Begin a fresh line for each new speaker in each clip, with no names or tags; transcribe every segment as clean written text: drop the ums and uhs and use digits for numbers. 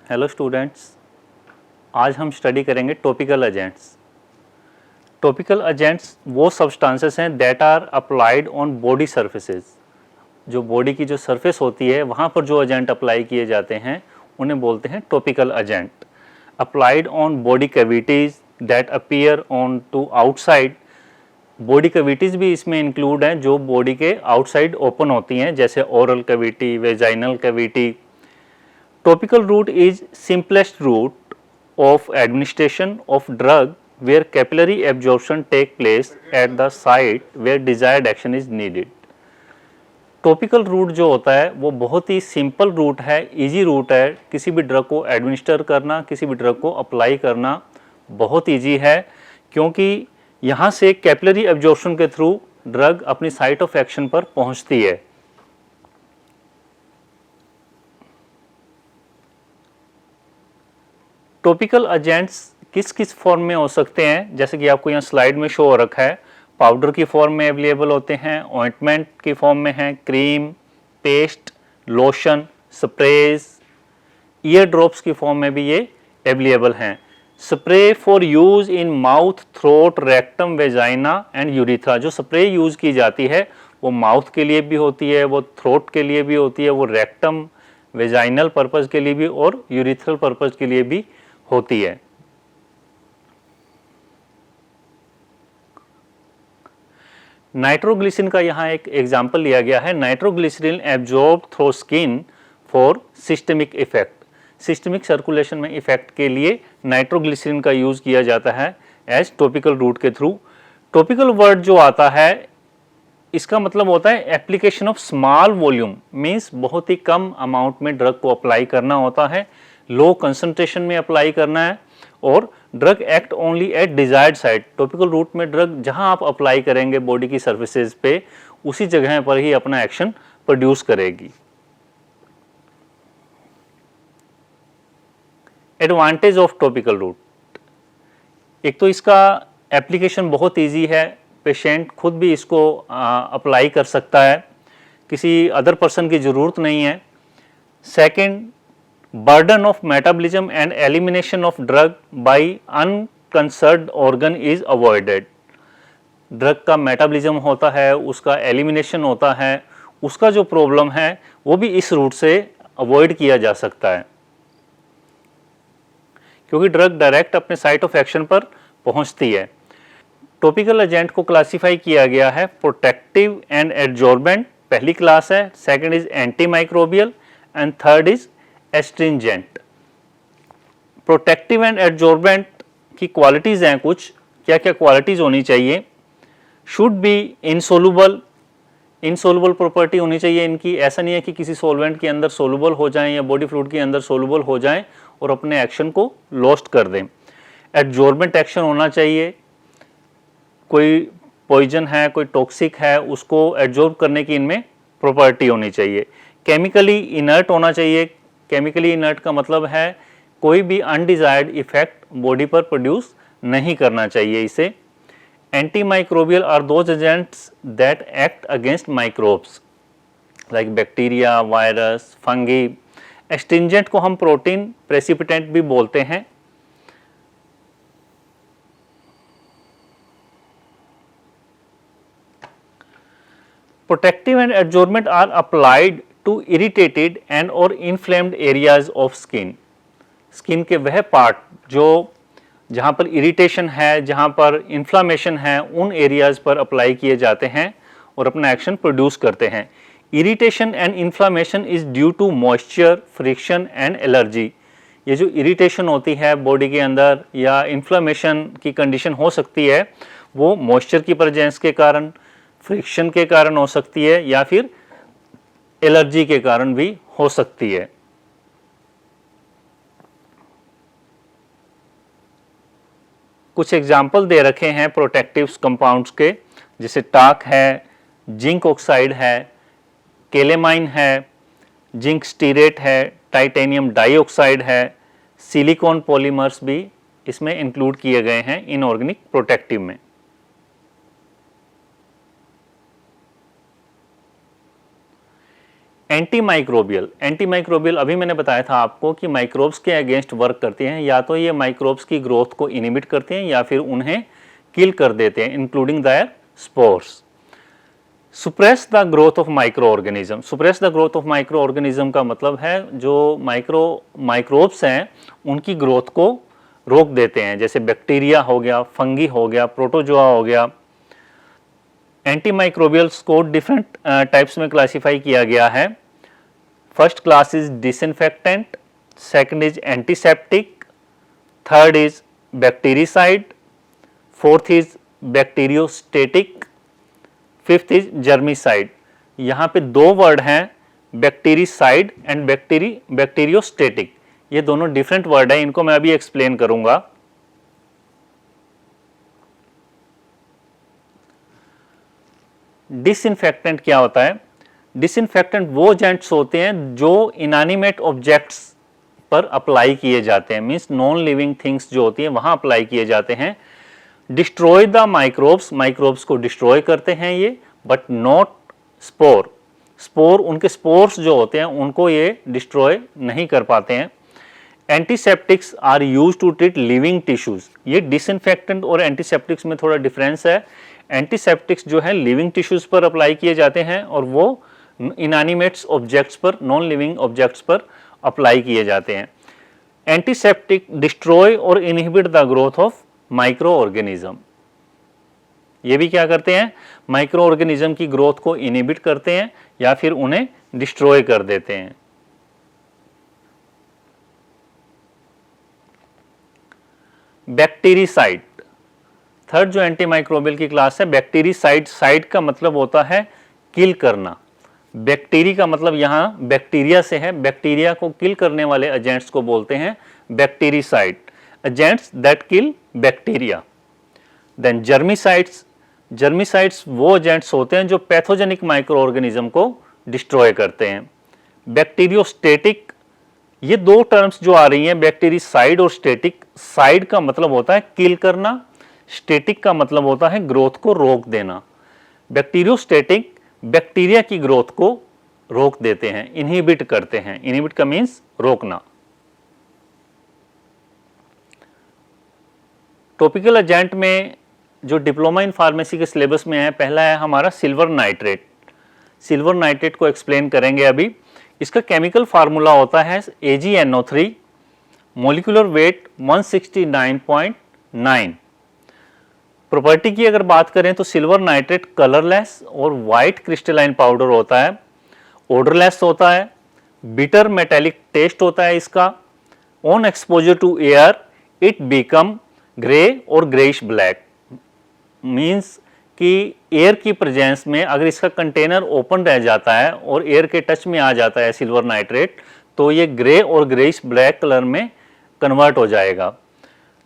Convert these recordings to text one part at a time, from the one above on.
Hello students, आज हम study करेंगे टॉपिकल एजेंट्स। टॉपिकल एजेंट्स वो सब्सटेंसेस हैं that are applied on body surfaces. जो बॉडी की जो सरफेस होती है वहाँ पर जो एजेंट अप्लाई किए जाते हैं उन्हें बोलते हैं topical agent. Applied on body cavities that appear on to outside. Body cavities भी इसमें इंक्लूड हैं जो बॉडी के आउटसाइड ओपन होती हैं, जैसे oral cavity, vaginal cavity. Topical route is simplest route of administration of drug where capillary absorption take place at the site where desired action is needed. Topical route जो होता है वो बहुत ही simple root है, easy root है। किसी भी drug को एडमिनिस्टर करना, किसी भी ड्रग को अप्लाई करना बहुत इजी है, क्योंकि यहाँ से कैपिलरी एब्जॉर्प्शन के थ्रू ड्रग अपनी साइट ऑफ एक्शन पर पहुँचती है। टॉपिकल एजेंट्स किस किस फॉर्म में हो सकते हैं, जैसे कि आपको यहाँ स्लाइड में शो हो रखा है। पाउडर की फॉर्म में अवेलेबल होते हैं, ऑइंटमेंट की फॉर्म में है, cream, paste, lotion, sprays, ear drops की फॉर्म में भी ये अवेलेबल हैं। Spray for use in mouth, throat, rectum, vagina and urethra. जो स्प्रे यूज की जाती है वो माउथ के लिए भी होती है, वो थ्रोट के लिए भी होती है, वो रेक्टम वेजाइनल पर्पज़ के लिए भी और यूरिथ्रल पर्पज़ के लिए भी होती है। नाइट्रोग्लिसरीन का यहाँ एक एग्जाम्पल लिया गया है। Nitroglycerine absorb through skin for systemic effect. Systemic circulation में इफेक्ट के लिए नाइट्रोग्लिसरीन का यूज किया जाता है एज टॉपिकल रूट के थ्रू। टॉपिकल वर्ड जो आता है इसका मतलब होता है application of small volume, means बहुत ही कम अमाउंट में ड्रग को अप्लाई करना होता है, लो कंसंट्रेशन में अप्लाई करना है, और drug act only at desired site. Topical route में ड्रग जहां आप अप्लाई करेंगे बॉडी की सर्फेसेज पे, उसी जगह पर ही अपना एक्शन प्रोड्यूस करेगी। एडवांटेज ऑफ टॉपिकल रूट, एक तो इसका एप्लीकेशन बहुत इजी है, पेशेंट खुद भी इसको अप्लाई कर सकता है, किसी अदर पर्सन की ज़रूरत नहीं है। Second, burden of metabolism and elimination of drug by unconcerned organ is avoided. Drug का मेटाबॉलिज्म होता है, उसका एलिमिनेशन होता है, उसका जो प्रॉब्लम है वो भी इस रूट से अवॉइड किया जा सकता है, क्योंकि ड्रग डायरेक्ट अपने साइट ऑफ एक्शन पर पहुंचती है। टॉपिकल एजेंट को क्लासिफाई किया गया है प्रोटेक्टिव एंड एडजॉर्बेंट, पहली क्लास है। Second is anti microbial and third is astringent. Protective and adsorbent की क्वालिटीज़ हैं कुछ, क्या क्या क्वालिटीज़ होनी चाहिए। शुड बी इनसोलुबल, इनसोलुबल प्रॉपर्टी होनी चाहिए इनकी। ऐसा नहीं है कि किसी सॉल्वेंट के अंदर सोलुबल हो जाएं या बॉडी फ्लूइड के अंदर सोलुबल हो जाएं और अपने एक्शन को लॉस्ट कर दें। एडजॉर्बेंट एक्शन होना चाहिए, कोई पॉइजन है, कोई टॉक्सिक है, उसको एडजॉर्ब करने की इनमें प्रॉपर्टी होनी चाहिए। केमिकली इनर्ट होना चाहिए। केमिकली इनर्ट का मतलब है कोई भी अनडिजायर्ड इफेक्ट बॉडी पर प्रोड्यूस नहीं करना चाहिए इसे। Antimicrobial are those agents that act against microbes like bacteria, virus, fungi. Astringent को हम प्रोटीन प्रेसिपिटेंट भी बोलते हैं। Protective and adsorbent are applied to irritated and और inflamed areas of skin. Skin के वह पार्ट जो जहाँ पर इरिटेशन है, जहाँ पर इन्फ्लामेशन है, उन एरियाज पर अप्लाई किए जाते हैं और अपना एक्शन प्रोड्यूस करते हैं। Irritation and inflammation is due to moisture, friction and allergy. ये जो इरिटेशन होती है बॉडी के अंदर या इन्फ्लामेशन की कंडीशन हो सकती है, वो मॉइस्चर की प्रेजेंस के कारण, फ्रिक्शन के कारण हो सकती है या फिर एलर्जी के कारण भी हो सकती है। कुछ एग्जाम्पल दे रखे हैं प्रोटेक्टिव कंपाउंड्स के, जैसे टाक है, जिंक ऑक्साइड है, केलेमाइन है, जिंक स्टीरेट है, टाइटेनियम डाइऑक्साइड है, सिलिकॉन पॉलीमर्स भी इसमें इंक्लूड किए गए हैं इनऑर्गेनिक प्रोटेक्टिव में। एंटी माइक्रोबियल अभी मैंने बताया था आपको कि माइक्रोब्स के अगेंस्ट वर्क करती हैं, या तो ये माइक्रोब्स की ग्रोथ को इनिबिट करते हैं या फिर उन्हें किल कर देते हैं, including there spores. Suppress the growth of micro organism, suppress the growth of micro organism का मतलब है जो माइक्रोब्स हैं उनकी ग्रोथ को रोक देते हैं, जैसे बैक्टीरिया हो गया, फंगी हो गया, प्रोटोजोआ हो गया। एंटीमाइक्रोबियल्स को डिफरेंट टाइप्स में क्लासिफाई किया गया है। First class is disinfectant, second is antiseptic, third is bactericide, fourth is bacteriostatic, fifth is germicide. यहाँ पे दो वर्ड हैं, बैक्टीरिसाइड एंड बैक्टीरियोस्टेटिक। ये दोनों डिफरेंट वर्ड है, इनको मैं अभी एक्सप्लेन करूंगा। डिसइंफेक्टेंट क्या होता है? डिसइंफेक्टेंट वो एजेंट्स होते हैं जो इनएनिमेट ऑब्जेक्ट्स पर अप्लाई किए जाते हैं, मींस नॉन लिविंग थिंग्स जो होती हैं वहां अप्लाई किए जाते हैं। डिस्ट्रॉय द माइक्रोब्स, माइक्रोब्स को डिस्ट्रॉय करते हैं ये, बट नॉट स्पोर, स्पोर उनके स्पोर्स जो होते हैं उनको ये डिस्ट्रॉय नहीं कर पाते हैं। Antiseptics are use to treat living tissues. ये डिसइंफेक्टेंट और एंटीसेप्टिक्स में थोड़ा डिफरेंस है। एंटीसेप्टिक्स जो है लिविंग टिश्यूज पर अप्लाई किए जाते हैं और वो इनएनिमेट्स ऑब्जेक्ट्स पर, नॉन लिविंग ऑब्जेक्ट्स पर अप्लाई किए जाते हैं। एंटीसेप्टिक डिस्ट्रॉय और inhibit the growth of micro organism. ये भी क्या करते हैं? माइक्रो ऑर्गेनिज्म की ग्रोथ को इनहिबिट करते हैं या फिर उन्हें डिस्ट्रॉय कर देते हैं। बैक्टीरिसाइड, थर्ड जो एंटीमाइक्रोबियल की क्लास है बैक्टीरिसाइड। साइड का मतलब होता है किल करना, बैक्टीरी का मतलब यहां बैक्टीरिया से है, बैक्टीरिया को किल करने वाले एजेंट्स को बोलते हैं bactericide, agents that kill bacteria. Then germicides, germicides वो एजेंट्स होते हैं जो पैथोजेनिक माइक्रो ऑर्गेनिज्म को डिस्ट्रॉय करते हैं। बैक्टीरियोस्टेटिक, ये दो टर्म्स जो आ रही हैं बैक्टीरिसाइड और स्टेटिक, साइड का मतलब होता है किल करना, स्टेटिक का मतलब होता है ग्रोथ को रोक देना। बैक्टीरियोस्टेटिक बैक्टीरिया की ग्रोथ को रोक देते हैं, इनहिबिट करते हैं, इनहिबिट का मीन्स रोकना। टॉपिकल एजेंट में जो डिप्लोमा इन फार्मेसी के सिलेबस में है, पहला है हमारा सिल्वर नाइट्रेट। सिल्वर नाइट्रेट को एक्सप्लेन करेंगे अभी। इसका केमिकल फार्मूला होता है AgNO3, मोलिकुलर वेट 169.9। प्रॉपर्टी की अगर बात करें तो सिल्वर नाइट्रेट कलरलेस और वाइट क्रिस्टलाइन पाउडर होता है, ओडरलेस होता है, बिटर मेटेलिक टेस्ट होता है इसका। On exposure to air it become grey और ग्रेइश ब्लैक, मीन्स कि एयर की प्रेजेंस में अगर इसका कंटेनर ओपन रह जाता है और एयर के टच में आ जाता है सिल्वर नाइट्रेट, तो ये ग्रे और ग्रेइश ब्लैक कलर में कन्वर्ट हो जाएगा।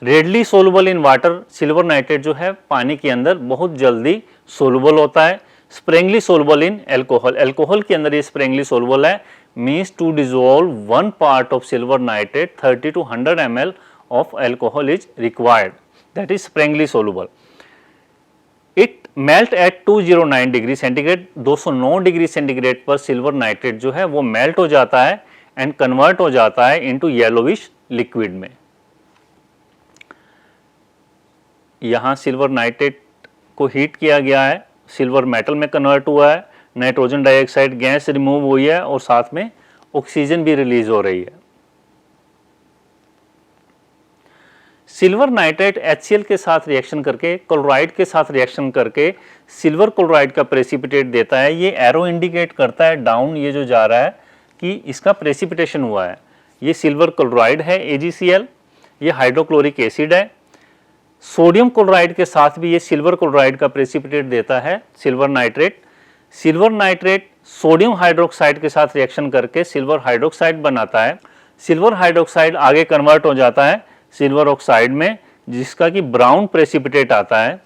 Readily soluble in water, silver nitrate जो है पानी के अंदर बहुत जल्दी सोलुबल होता है। Sparingly soluble in alcohol, alcohol के अंदर ये स्प्रेंगली सोलुबल है, means to dissolve 1 part of silver nitrate 30 to 100 ml of alcohol is required, that is sparingly soluble. It melt at 209 degree centigrade, 209 degree centigrade पर silver nitrate जो है वो melt हो जाता है एंड कन्वर्ट हो जाता है इनटू येलोविश लिक्विड में। यहाँ सिल्वर नाइट्रेट को हीट किया गया है, सिल्वर मेटल में कन्वर्ट हुआ है, नाइट्रोजन डाइऑक्साइड गैस रिमूव हुई है और साथ में ऑक्सीजन भी रिलीज हो रही है। सिल्वर नाइट्रेट HCl के साथ रिएक्शन करके, क्लोराइड के साथ रिएक्शन करके सिल्वर क्लोराइड का प्रेसिपिटेट देता है। ये एरो इंडिकेट करता है डाउन, ये जो जा रहा है कि इसका प्रेसिपिटेशन हुआ है। ये सिल्वर क्लोराइड है AgCl, ये हाइड्रोक्लोरिक एसिड है। सोडियम क्लोराइड के साथ भी ये सिल्वर क्लोराइड का प्रेसिपिटेट देता है silver nitrate. Silver nitrate sodium hydroxide के साथ रिएक्शन करके सिल्वर हाइड्रोक्साइड बनाता है। सिल्वर हाइड्रोक्साइड आगे कन्वर्ट हो जाता है सिल्वर ऑक्साइड में, जिसका कि ब्राउन प्रेसिपिटेट आता है।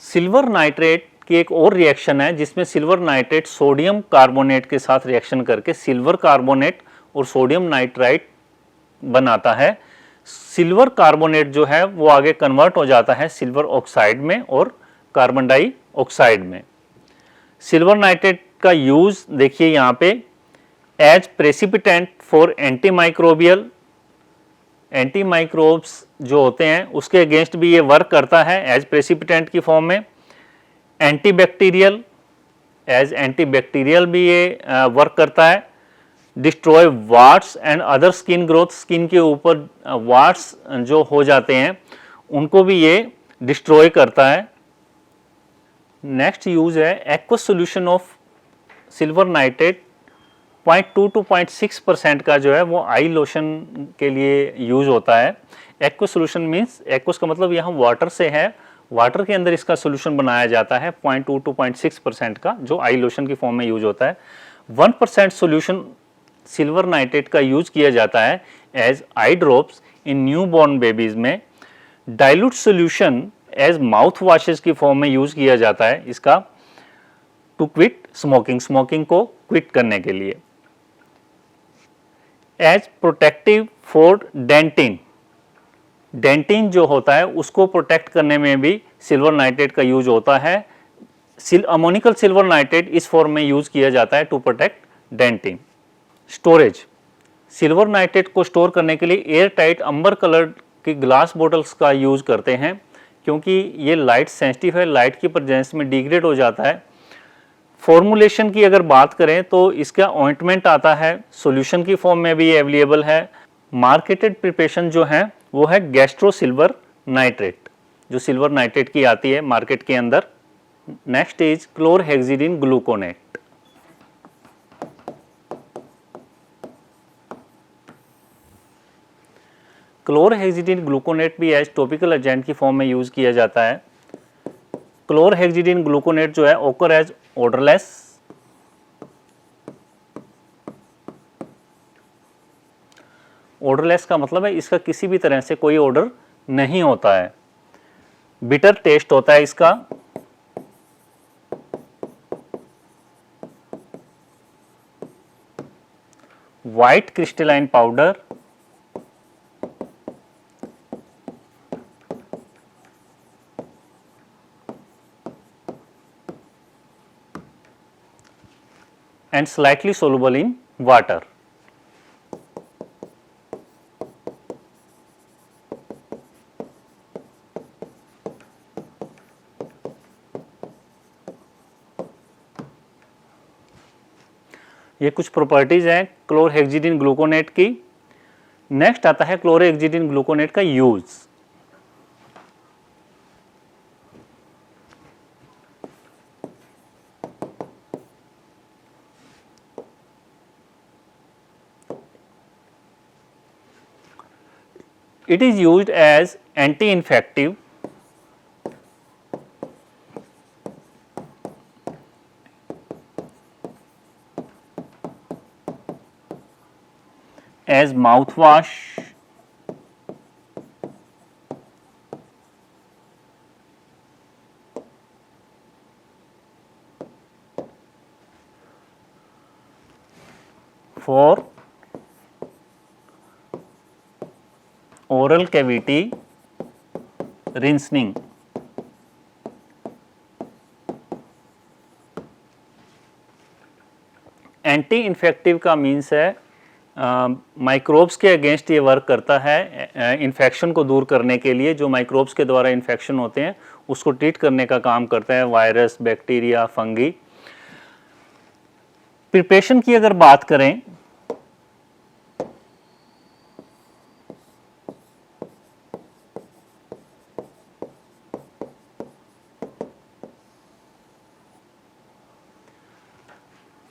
सिल्वर नाइट्रेट की एक और रिएक्शन है जिसमें सिल्वर नाइट्रेट सोडियम कार्बोनेट के साथ रिएक्शन करके सिल्वर कार्बोनेट और सोडियम नाइट्राइट बनाता है। सिल्वर कार्बोनेट जो है वो आगे कन्वर्ट हो जाता है सिल्वर ऑक्साइड में और कार्बन डाइऑक्साइड में। सिल्वर नाइट्रेट का यूज देखिए यहाँ पे, as precipitant for antimicrobial, anti microbes जो होते हैं उसके अगेंस्ट भी ये वर्क करता है एज प्रेसिपिटेंट की फॉर्म में। एंटीबैक्टीरियल, एज एंटीबैक्टीरियल भी ये वर्क करता है। Destroy वार्ट्स and other skin growth, skin के ऊपर वार्ट्स जो हो जाते हैं उनको भी ये डिस्ट्रॉय करता है। नेक्स्ट यूज है aqueous solution of silver nitrate, 0.2 to 0.6% का जो है वो आई लोशन के लिए यूज होता है। एक्वस सोल्यूशन मीन्स, एक्वस का मतलब यहाँ वाटर से है, वाटर के अंदर इसका सोल्यूशन बनाया जाता है 0.2 to 0.6% का, जो आई लोशन की फॉर्म में यूज होता है। 1% सोल्यूशन सिल्वर नाइट्रेट का यूज किया जाता है as eye drops in newborn babies में। Dilute solution as mouth washes की फॉर्म में यूज किया जाता है इसका, टू क्विट स्मोकिंग, स्मोकिंग को क्विट करने के लिए। As protective for dentin, dentin जो होता है उसको प्रोटेक्ट करने में भी सिल्वर नाइट्रेट का यूज होता है। अमोनिकल सिल्वर नाइट्रेट इस फॉर्म में यूज किया जाता है to protect dentin. Storage, silver nitrate को स्टोर करने के लिए एयर टाइट अंबर कलर की ग्लास बोटल्स का यूज करते हैं, क्योंकि ये लाइट सेंसिटिव है, लाइट की प्रेजेंस में डिग्रेड हो जाता है। फॉर्मुलेशन की अगर बात करें तो इसका ऑइंटमेंट आता है, सॉल्यूशन की फॉर्म में भी अवेलेबल है। मार्केटेड प्रिपरेशन जो है वो है गैस्ट्रो सिल्वर नाइट्रेट, जो सिल्वर नाइट्रेट की आती है मार्केट के अंदर। Next is chlorhexidine gluconate. Chlorhexidine gluconate भी एज टॉपिकल एजेंट की फॉर्म में यूज किया जाता है। क्लोरहेक्सिडिन ग्लूकोनेट जो है ओकर एज ओडरलेस, ओडरलेस का मतलब है इसका किसी भी तरह से कोई ओडर नहीं होता है। बिटर टेस्ट होता है इसका। White crystalline powder, and slightly soluble in water. ये कुछ प्रॉपर्टीज हैं क्लोरहेक्सिडिन ग्लूकोनेट की। नेक्स्ट आता है क्लोरहेक्सिडिन ग्लूकोनेट का use. It is used as anti-infective, as mouthwash, for oral cavity rinsing, anti infective का मीन्स है माइक्रोब्स के अगेंस्ट ये वर्क करता है, इन्फेक्शन को दूर करने के लिए। जो माइक्रोब्स के द्वारा इन्फेक्शन होते हैं उसको ट्रीट करने का काम करता है, वायरस, बैक्टीरिया, फंगी। प्रिपरेशन की अगर बात करें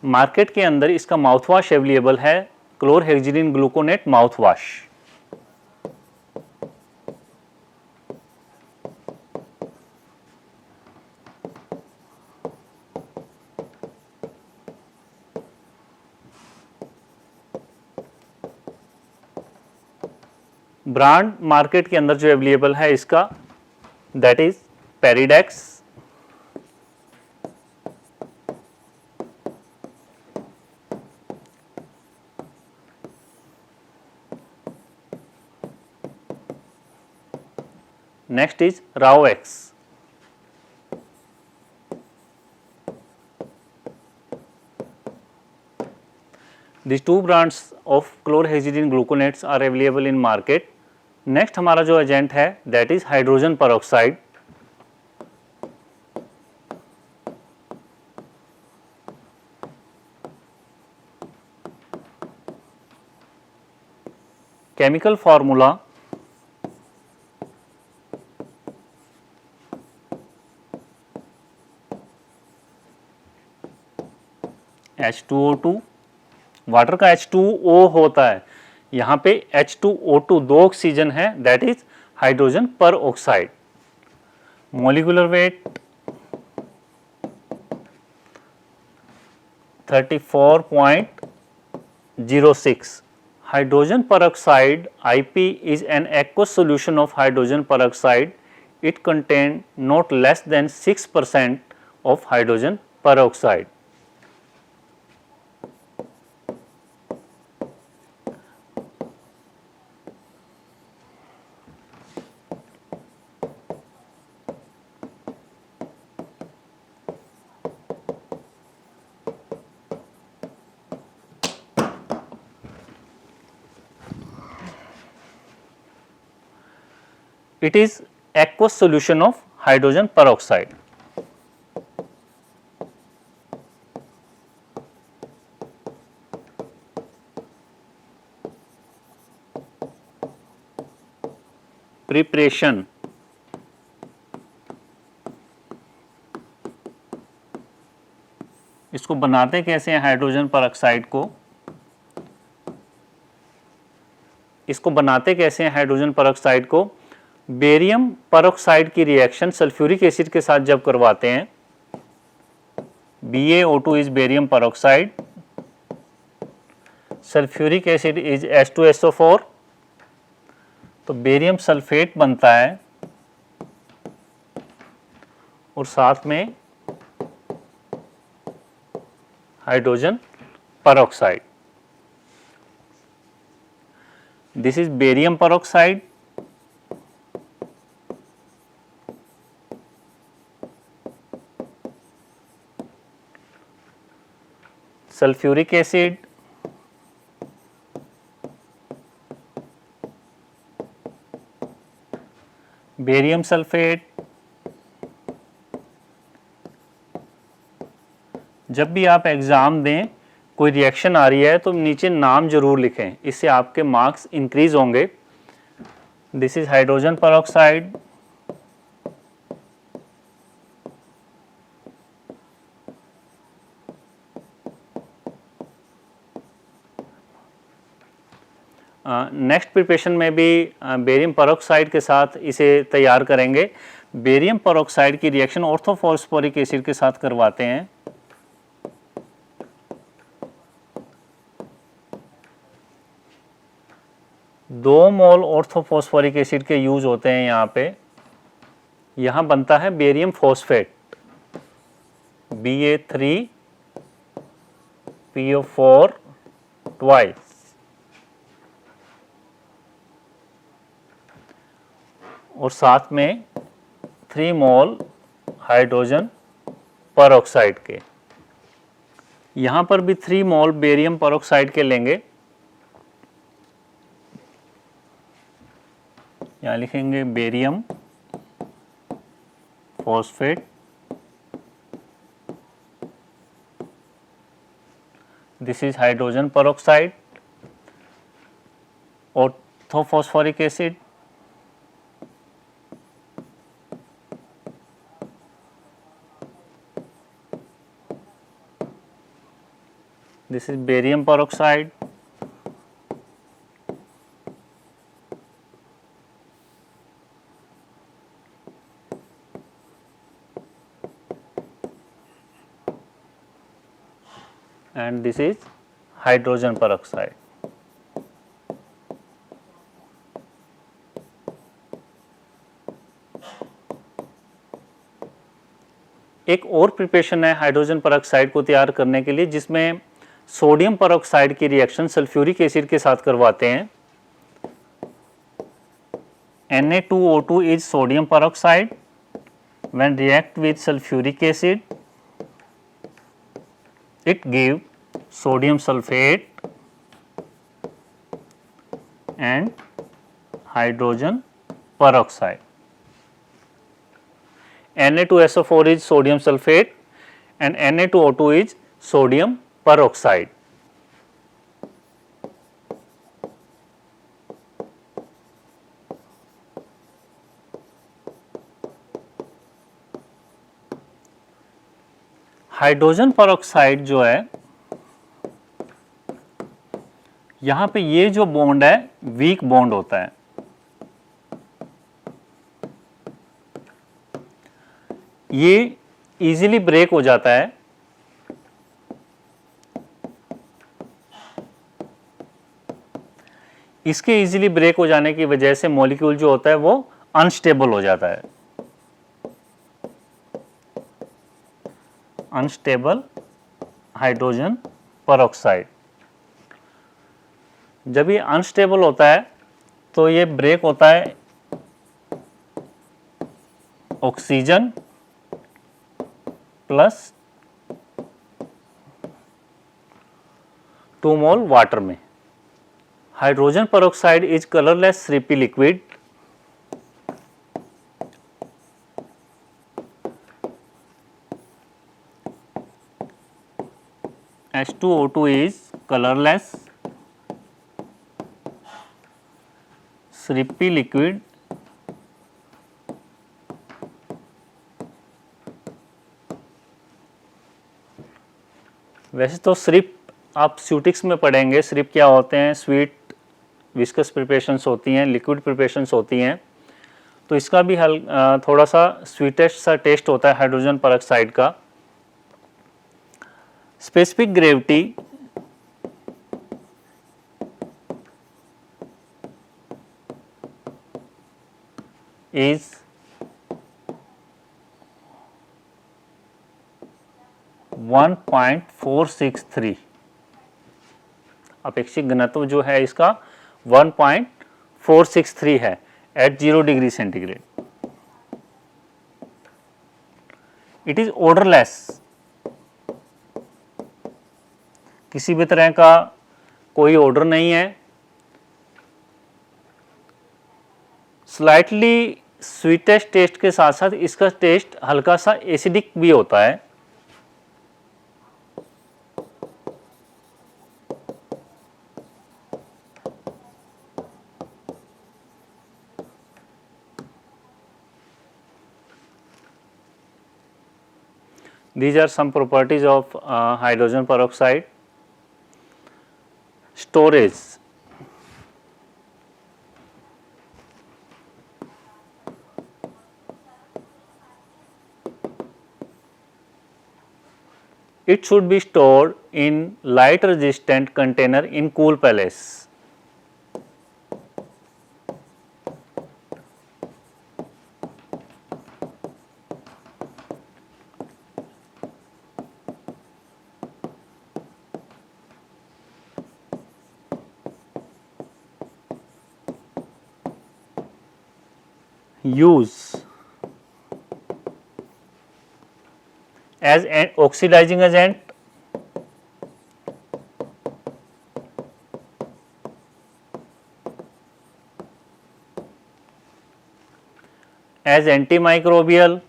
मार्केट के अंदर इसका माउथवॉश अवेलेबल है, chlorhexidine gluconate mouthwash. Brand market के अंदर जो अवेलेबल है इसका, that is Peridex, next is Raoex, These two brands of chlorhexidine gluconates are available in market. Next हमारा जो एजेंट है that is hydrogen peroxide. Chemical formula H2O2. Water का H2O होता है, यहाँ पे H2O2 दो ऑक्सीजन है दैट इज हाइड्रोजन पर oxide. Molecular weight 34.06. Hydrogen peroxide IP is an aqueous solution of hydrogen peroxide. It contain not less than 6% of hydrogen peroxide. It is aqueous solution of hydrogen peroxide. Preparation. इसको बनाते कैसे हैं hydrogen peroxide को? इसको बनाते कैसे हैं hydrogen peroxide को? बेरियम परऑक्साइड की रिएक्शन सल्फ्यूरिक एसिड के साथ जब करवाते हैं, BaO2 is barium peroxide, sulphuric acid is H2SO4, तो बेरियम सल्फेट बनता है और साथ में hydrogen peroxide. This is barium peroxide. Sulphuric acid, barium sulphate. जब भी आप एग्जाम दें, कोई रिएक्शन आ रही है तो नीचे नाम जरूर लिखें, इससे आपके मार्क्स इंक्रीज होंगे. This is hydrogen peroxide. Next preparation में भी बेरियम परऑक्साइड के साथ इसे तैयार करेंगे. बेरियम परऑक्साइड की रिएक्शन ऑर्थोफॉस्फोरिक एसिड के साथ करवाते हैं. दो मोल ऑर्थोफॉस्फोरिक एसिड के यूज होते हैं यहाँ पे. यहाँ बनता है बेरियम फॉस्फेट, Ba3PO4 ट्वाइस, और साथ में 3 मोल हाइड्रोजन परऑक्साइड के. यहाँ पर भी 3 मोल बेरियम परऑक्साइड के लेंगे. यहाँ लिखेंगे barium phosphate. This is hydrogen peroxide. Orthophosphoric acid, this is barium peroxide. And this is hydrogen peroxide. एक और प्रिपरेशन है हाइड्रोजन परऑक्साइड को तैयार करने के लिए, जिसमें सोडियम परऑक्साइड की रिएक्शन सल्फ्यूरिक एसिड के साथ करवाते हैं. Na2O2 is sodium peroxide. When react with sulfuric acid, it give sodium sulfate and hydrogen peroxide. Na2SO4 is sodium sulfate and Na2O2 is sodium peroxide. Hydrogen peroxide जो है, यहां पे ये जो बॉन्ड है वीक बॉन्ड होता है। ये इजीली ब्रेक हो जाता है। इसके इजीली ब्रेक हो जाने की वजह से मॉलिक्यूल जो होता है वो अनस्टेबल हो जाता है। Unstable hydrogen peroxide. जब ये अनस्टेबल होता है तो ये ब्रेक होता है ऑक्सीजन प्लस 2 मोल वाटर में। Hydrogen peroxide is colourless syrupy liquid. H2O2 is colorless syrupy liquid वैसे तो श्रिप आप स्यूटिक्स में पढ़ेंगे। श्रिप क्या होते हैं? स्वीट विस्कस प्रिपरेशंस होती हैं, लिक्विड प्रिपरेशंस होती हैं। तो इसका भी थोड़ा सा स्वीटेस्ट सा टेस्ट होता है हाइड्रोजन पेरोक्साइड का। Specific gravity is 1.463। अपेक्षित घनत्व जो है इसका 1.463 है at 0 degree centigrade. It is odourless. किसी भी तरह का कोई ऑर्डर नहीं है। स्लाइटली स्वीटेस्ट टेस्ट के साथ साथ इसका टेस्ट हल्का सा एसिडिक भी होता है। These are some properties of hydrogen peroxide. Storage. It should be stored in light resistant container in cool place. Use as an oxidizing agent, as antimicrobial,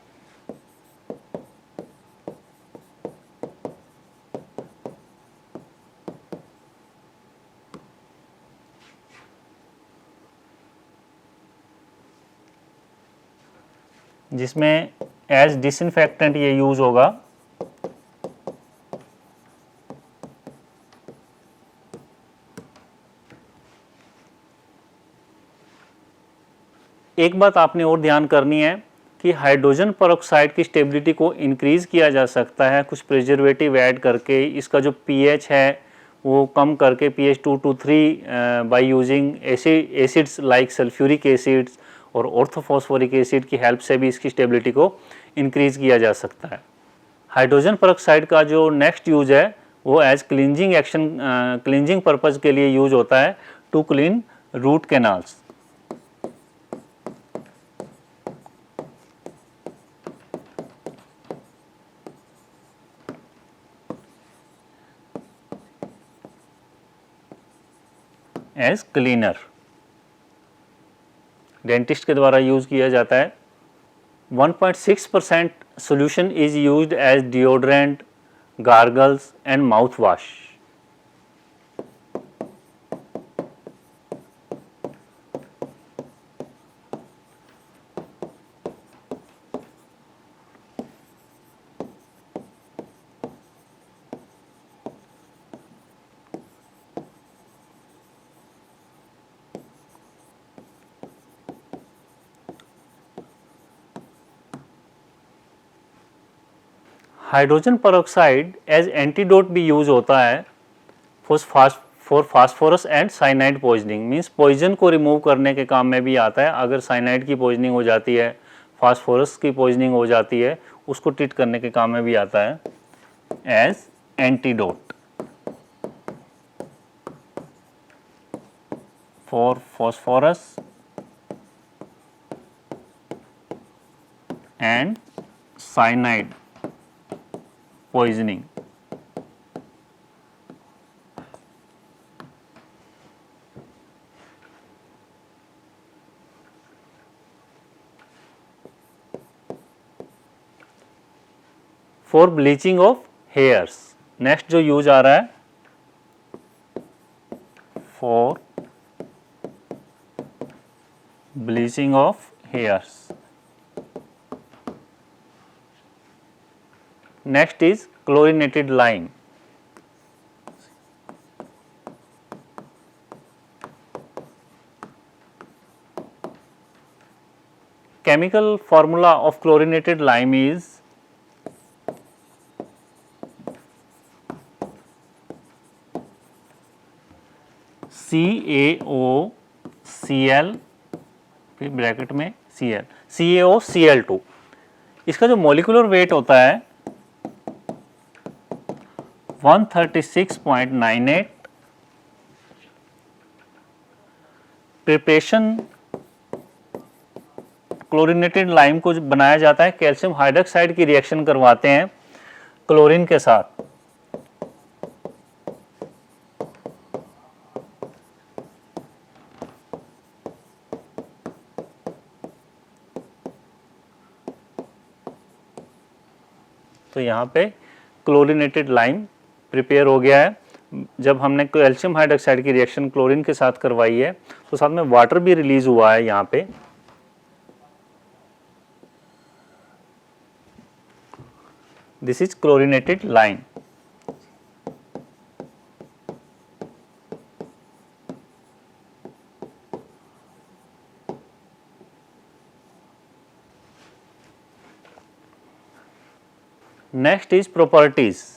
जिसमें एज डिसइंफेक्टेंट ये यूज होगा। एक बात आपने और ध्यान करनी है कि हाइड्रोजन पेरोक्साइड की स्टेबिलिटी को इंक्रीज किया जा सकता है कुछ प्रिजर्वेटिव ऐड करके। इसका जो पीएच है वो कम करके pH 2 to 3 by using acids like sulphuric acids और ऑर्थोफॉस्फोरिक एसिड की हेल्प से भी इसकी स्टेबिलिटी को इंक्रीज किया जा सकता है। हाइड्रोजन पेरोक्साइड का जो नेक्स्ट यूज है वो as cleansing action, cleansing purpose के लिए यूज होता है to clean root canals. As cleaner. Dentist के द्वारा यूज़ किया जाता है। 1.6% solution is used as deodorant, gargles and mouthwash. Hydrogen peroxide as antidote भी यूज होता है for phosphorus and cyanide poisoning, means poison को रिमूव करने के काम में भी आता है। अगर साइनाइड की पॉइजनिंग हो जाती है, फास्फोरस की पॉइजनिंग हो जाती है, उसको ट्रीट करने के काम में भी आता है as antidote for phosphorus and cyanide poisoning. For bleaching of hairs, next जो यूज आ रहा है for bleaching of hairs. Next is chlorinated lime. Chemical formula of chlorinated lime is CaOCl फिर ब्रैकेट में Cl, CaOCl2। इसका जो molecular weight होता है 136.98। प्रिपरेशन क्लोरीनेटेड लाइम को बनाया जाता है, कैल्शियम हाइड्रोक्साइड की रिएक्शन करवाते हैं क्लोरीन के साथ। तो यहाँ पे क्लोरीनेटेड लाइम प्रिपेयर हो गया है। जब हमने कैल्शियम हाइड्रोक्साइड की रिएक्शन क्लोरीन के साथ करवाई है तो साथ में वाटर भी रिलीज हुआ है यहाँ पे। This is chlorinated lime. Next is properties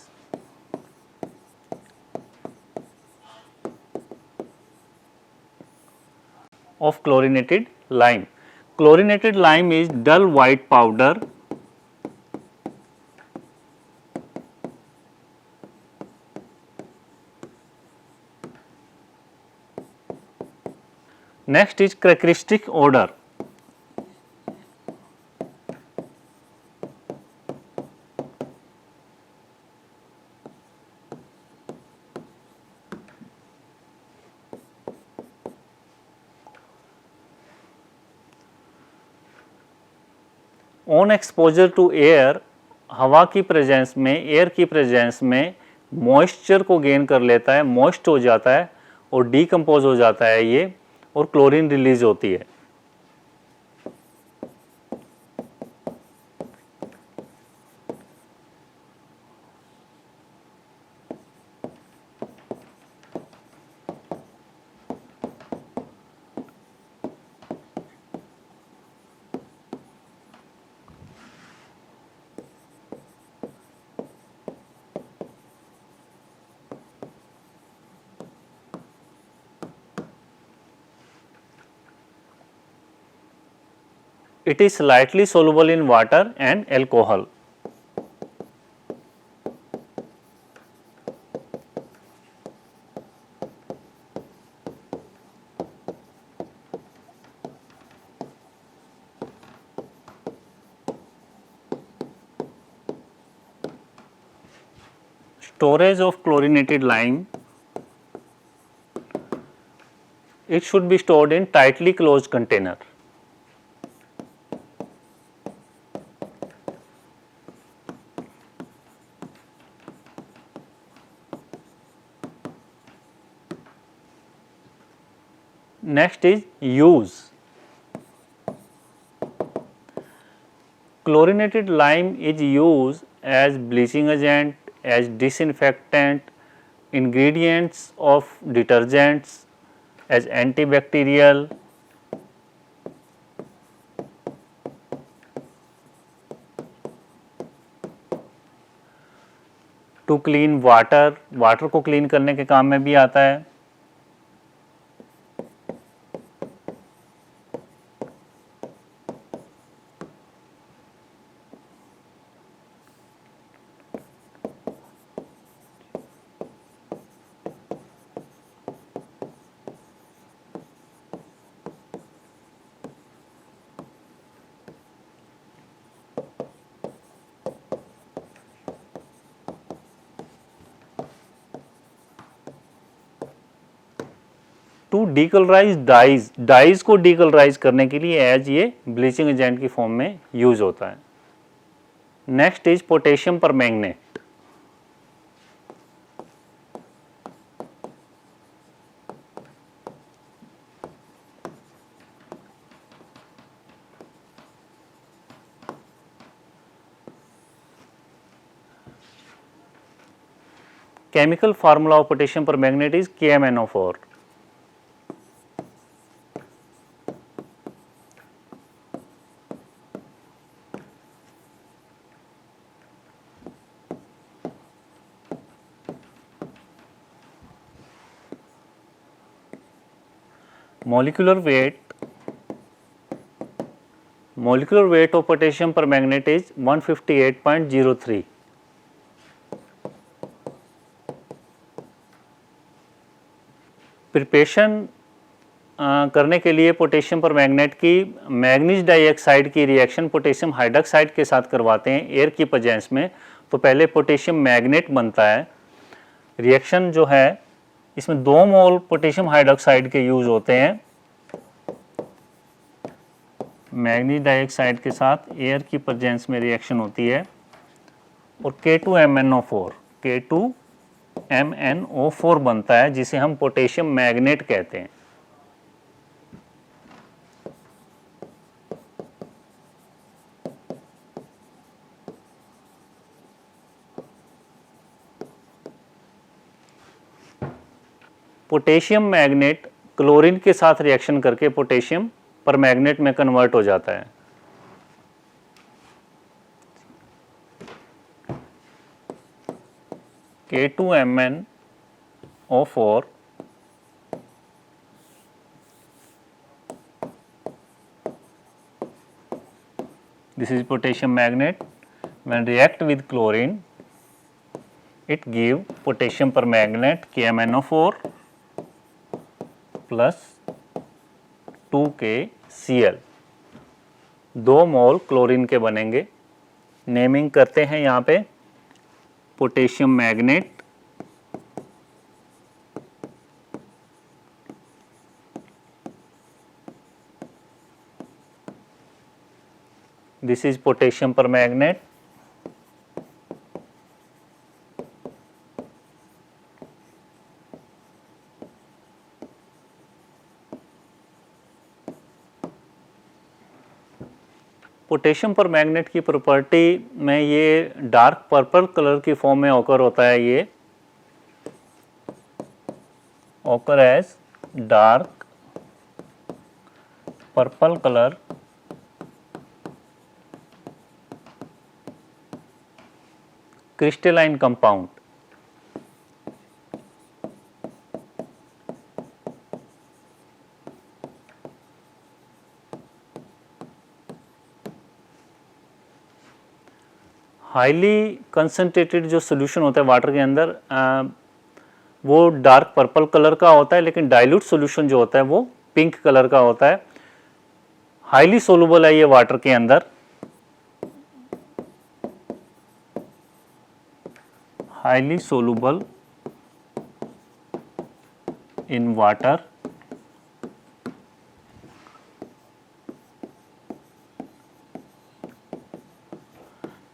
of chlorinated lime. Chlorinated lime is dull white powder next is characteristic odor. On exposure to air, हवा की प्रेजेंस में, एयर की प्रेजेंस में मॉइस्चर को गेन कर लेता है, मॉइस्ट हो जाता है और डीकम्पोज हो जाता है ये, और क्लोरीन रिलीज होती है। It is slightly soluble in water and alcohol. Storage of chlorinated lime, it should be stored in tightly closed container. Next is use. Chlorinated lime is used as bleaching agent, as disinfectant, ingredients of detergents, as antibacterial, to clean water, water को क्लीन करने के काम में भी आता है। To decolourise dyes, dyes को डीकलराइज करने के लिए एज ये ब्लीचिंग एजेंट की फॉर्म में यूज होता है। Next is potassium permanganate. Chemical formula of potassium permanganate is KMnO4। Molecular weight of potassium permanganate is 158.03. Preparation करने के लिए पोटेशियम परमैंगनेट की मैग्नीज डाइऑक्साइड की रिएक्शन पोटेशियम हाइड्रोक्साइड के साथ करवाते हैं एयर की प्रेजेंस में, तो पहले पोटेशियम मैग्नेट बनता है। रिएक्शन जो है इसमें 2 मोल पोटेशियम हाइड्रोक्साइड के यूज होते हैं मैग्नीज डाइऑक्साइड के साथ एयर की प्रेजेंस में रिएक्शन होती है, और K2MnO4 बनता है जिसे हम पोटेशियम मैग्नेट कहते हैं। पोटेशियम मैग्नेट क्लोरीन के साथ रिएक्शन करके पोटेशियम परमैंगनेट में कन्वर्ट हो जाता है। K2MnO4 this is potassium magnet. When react with chlorine it give potassium permanganate KMnO4 plus 2KCl, 2 mole chlorine के बनेंगे। नेमिंग करते हैं यहाँ पे potassium manganate, this is potassium permanganate, potassium permanganate की प्रॉपर्टी में ये डार्क पर्पल कलर की फॉर्म में ऑकर होता है। ये occur as dark purple colour crystalline compound. Highly concentrated जो सोल्यूशन होता है वाटर के अंदर वो डार्क पर्पल कलर का होता है, लेकिन डाइल्यूट सोल्यूशन जो होता है वो पिंक कलर का होता है। हाईली सोलुबल है ये वाटर के अंदर, highly soluble in water,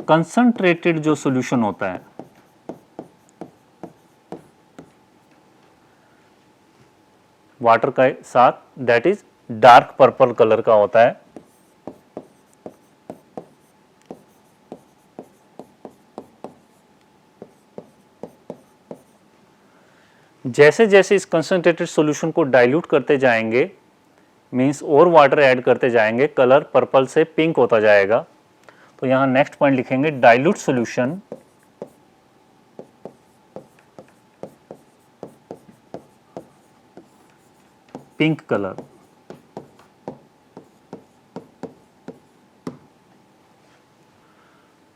concentrated जो सॉल्यूशन होता है वाटर के साथ, that is dark purple colour का होता है। जैसे जैसे इस कंसंट्रेटेड सॉल्यूशन को डाइल्यूट करते जाएंगे, मींस और वाटर ऐड करते जाएंगे, कलर पर्पल से पिंक होता जाएगा। तो यहां नेक्स्ट पॉइंट लिखेंगे, dilute solution pink colour.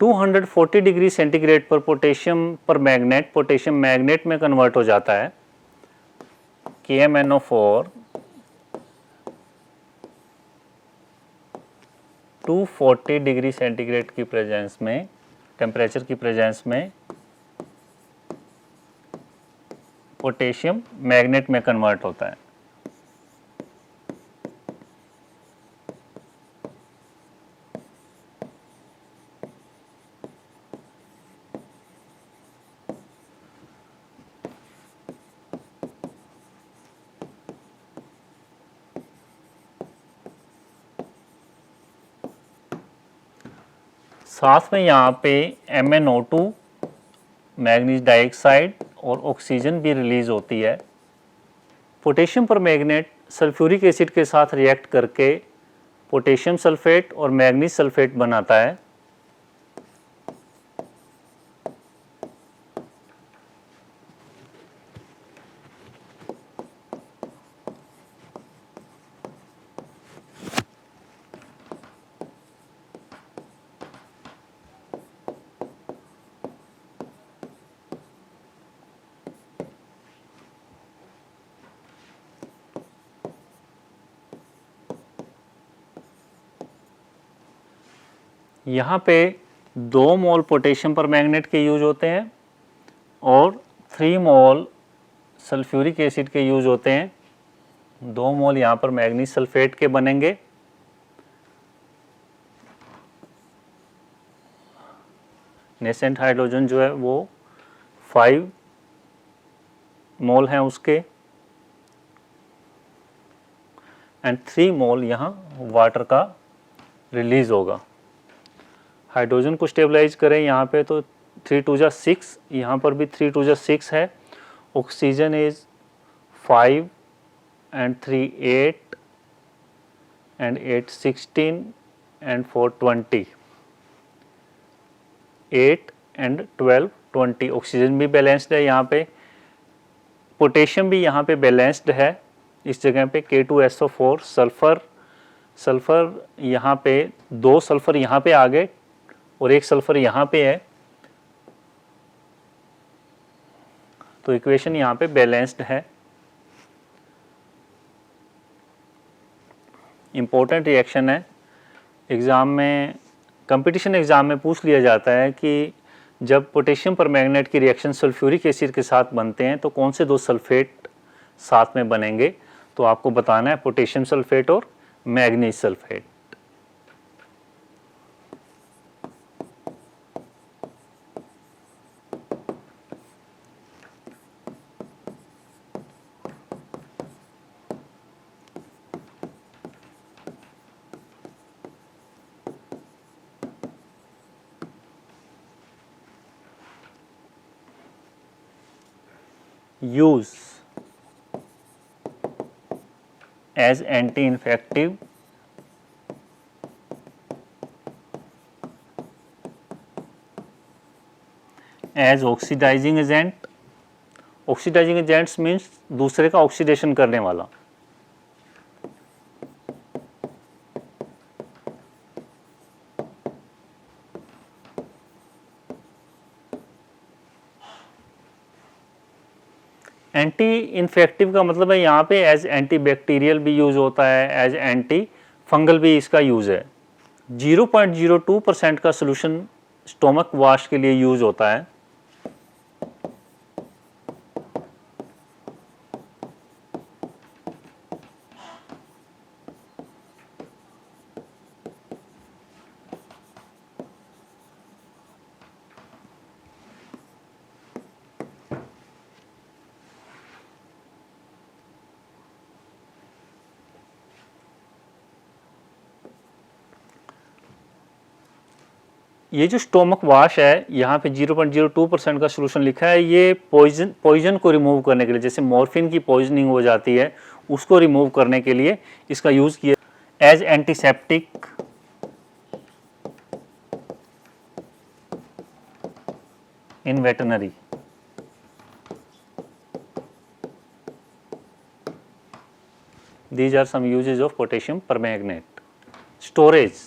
To 240 degree centigrade पर potassium permanganate, potassium manganate में कन्वर्ट हो जाता है। KMnO4 240 डिग्री सेंटीग्रेड की प्रेजेंस में, टेम्परेचर की प्रेजेंस में पोटेशियम मैग्नेट में कन्वर्ट होता है। साथ में यहाँ पे MnO2 मैग्नीज डाइऑक्साइड और ऑक्सीजन भी रिलीज होती है। पोटेशियम पर मैग्नेट सल्फ्यूरिक एसिड के साथ रिएक्ट करके पोटेशियम सल्फेट और मैग्नीज सल्फेट बनाता है। यहाँ पे 2 मोल पोटेशियम पर मैग्नेट के यूज होते हैं और 3 मोल सल्फ्यूरिक एसिड के यूज होते हैं। 2 मोल यहाँ पर मैग्नीज सल्फेट के बनेंगे। नेसेंट हाइड्रोजन जो है वो 5 मोल हैं उसके, एंड 3 मोल यहाँ वाटर का रिलीज होगा। हाइड्रोजन को स्टेबलाइज करें यहाँ पे तो 3 2 जा 6, यहाँ पर भी 3 2 जा 6 है। Oxygen is 5 and 3 8 and 8 16 and 4 20, 8 and 12 20। Oxygen भी बैलेंस्ड है यहाँ पे। पोटेशियम भी यहाँ पे बैलेंस्ड है इस जगह पे। K2SO4 सल्फर यहाँ पे 2 सल्फर यहाँ पे आ गए और 1 सल्फर यहाँ पे है, तो इक्वेशन यहाँ पे बैलेंस्ड है। इम्पोर्टेंट रिएक्शन है, एग्ज़ाम में, कंपटीशन एग्ज़ाम में पूछ लिया जाता है कि जब पोटेशियम पर मैग्नेट की रिएक्शन सल्फ्यूरिक एसिड के साथ बनते हैं तो कौन से 2 सल्फेट साथ में बनेंगे, तो आपको बताना है पोटेशियम सल्फेट और manganese sulphate. Use as anti-infective, as oxidizing agent। oxidizing agents means दूसरे का ऑक्सीडेशन करने वाला। एंटी इन्फेक्टिव का मतलब है यहाँ पे एज एंटी बैक्टीरियल भी यूज होता है, एज एंटी फंगल भी इसका यूज है। 0.02% का सोल्यूशन स्टोमक वाश के लिए यूज होता है। ये जो स्टोमक वाश है, यहाँ पे 0.02% का सोल्यूशन लिखा है, ये पॉइजन को रिमूव करने के लिए, जैसे मॉर्फिन की पॉइजनिंग हो जाती है उसको रिमूव करने के लिए इसका यूज़ किया as antiseptic in veterinary. These are some uses of potassium permanganate. Storage.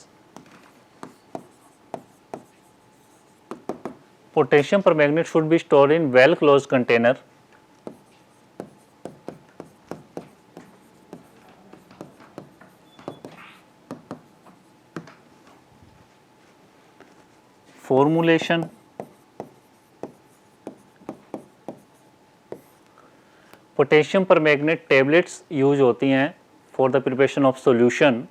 Potassium permanganate should be stored in well closed container. Formulation. Potassium permanganate tablets use होती हैं for the preparation of solution.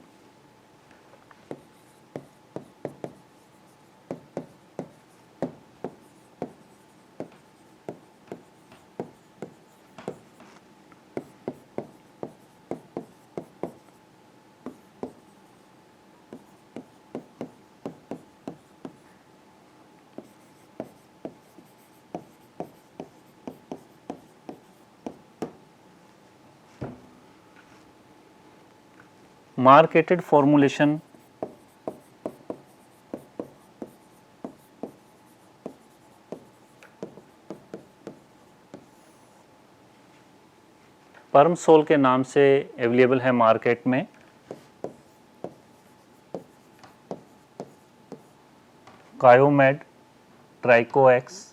Marketed formulation Permasol के नाम से available है market में। कायोमेड, ट्राइकोएक्स,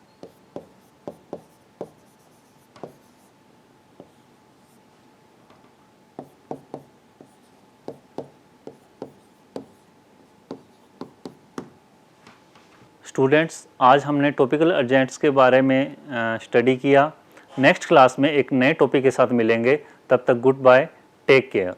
students, आज हमने topical agents के बारे में स्टडी किया। नेक्स्ट क्लास में एक नए टॉपिक के साथ मिलेंगे। तब तक गुड बाय, टेक केयर।